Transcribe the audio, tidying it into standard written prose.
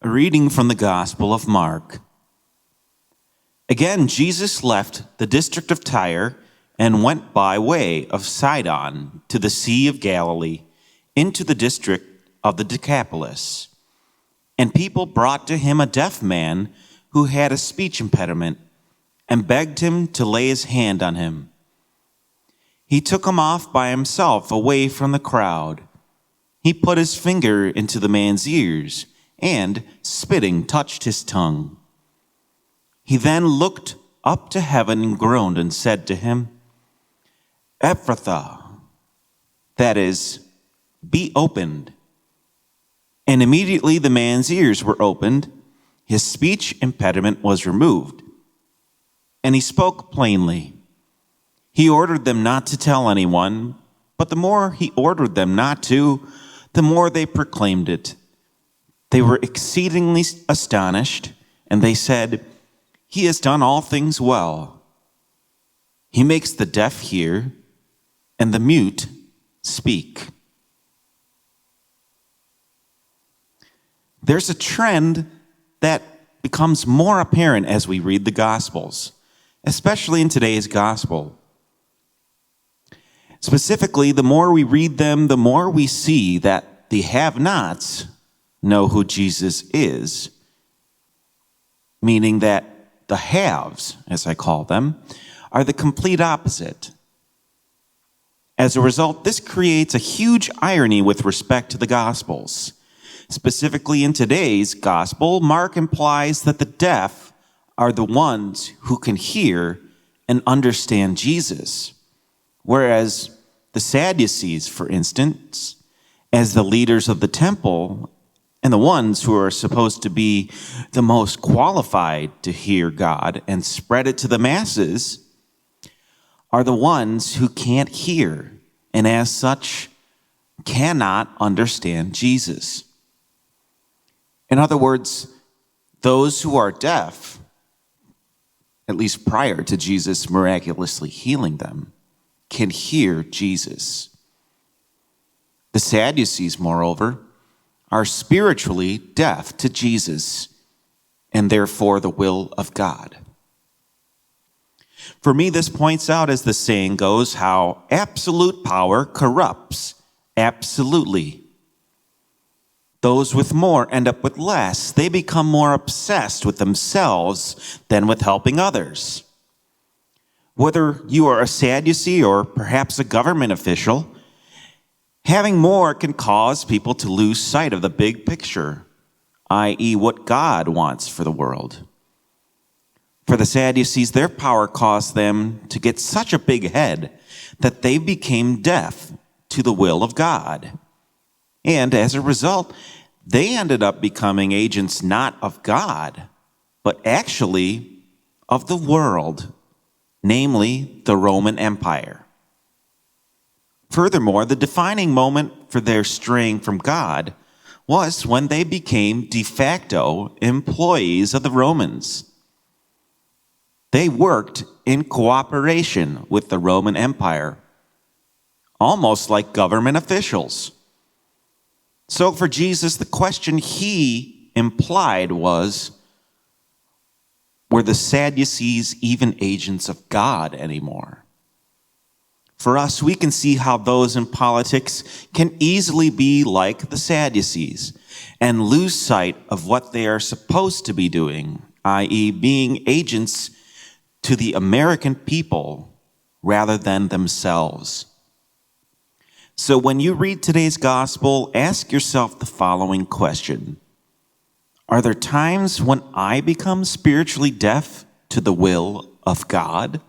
A reading from the Gospel of Mark. Again, Jesus left the district of Tyre and went by way of Sidon to the Sea of Galilee, into the district of the Decapolis. And people brought to him a deaf man who had a speech impediment, and begged him to lay his hand on him. He took him off by himself away from the crowd. He put his finger into the man's ears, and, spitting, touched his tongue. He then looked up to heaven and groaned and said to him, Ephphatha, that is, be opened. And immediately the man's ears were opened, his speech impediment was removed, and he spoke plainly. He ordered them not to tell anyone, but the more he ordered them not to, the more they proclaimed it. They were exceedingly astonished, and they said, He has done all things well. He makes the deaf hear, and the mute speak. There's a trend that becomes more apparent as we read the Gospels, especially in today's Gospel. Specifically, the more we read them, the more we see that the have-nots know who Jesus is, meaning that the haves, as I call them, are the complete opposite. As a result, this creates a huge irony with respect to the Gospels. Specifically in today's Gospel, Mark implies that the deaf are the ones who can hear and understand Jesus, whereas the Sadducees, for instance, as the leaders of the temple and the ones who are supposed to be the most qualified to hear God and spread it to the masses, are the ones who can't hear and as such cannot understand Jesus. In other words, those who are deaf, at least prior to Jesus miraculously healing them, can hear Jesus. The Sadducees, moreover, are spiritually deaf to Jesus and therefore the will of God. For me, this points out, as the saying goes, how absolute power corrupts absolutely. Those with more end up with less. They become more obsessed with themselves than with helping others. Whether you are a Sadducee or perhaps a government official, having more can cause people to lose sight of the big picture, i.e., what God wants for the world. For the Sadducees, their power caused them to get such a big head that they became deaf to the will of God. And as a result, they ended up becoming agents not of God, but actually of the world, namely the Roman Empire. Furthermore, the defining moment for their straying from God was when they became de facto employees of the Romans. They worked in cooperation with the Roman Empire, almost like government officials. So for Jesus, the question he implied was, were the Sadducees even agents of God anymore? For us, we can see how those in politics can easily be like the Sadducees and lose sight of what they are supposed to be doing, i.e., being agents to the American people rather than themselves. So when you read today's gospel, ask yourself the following question. Are there times when I become spiritually deaf to the will of God?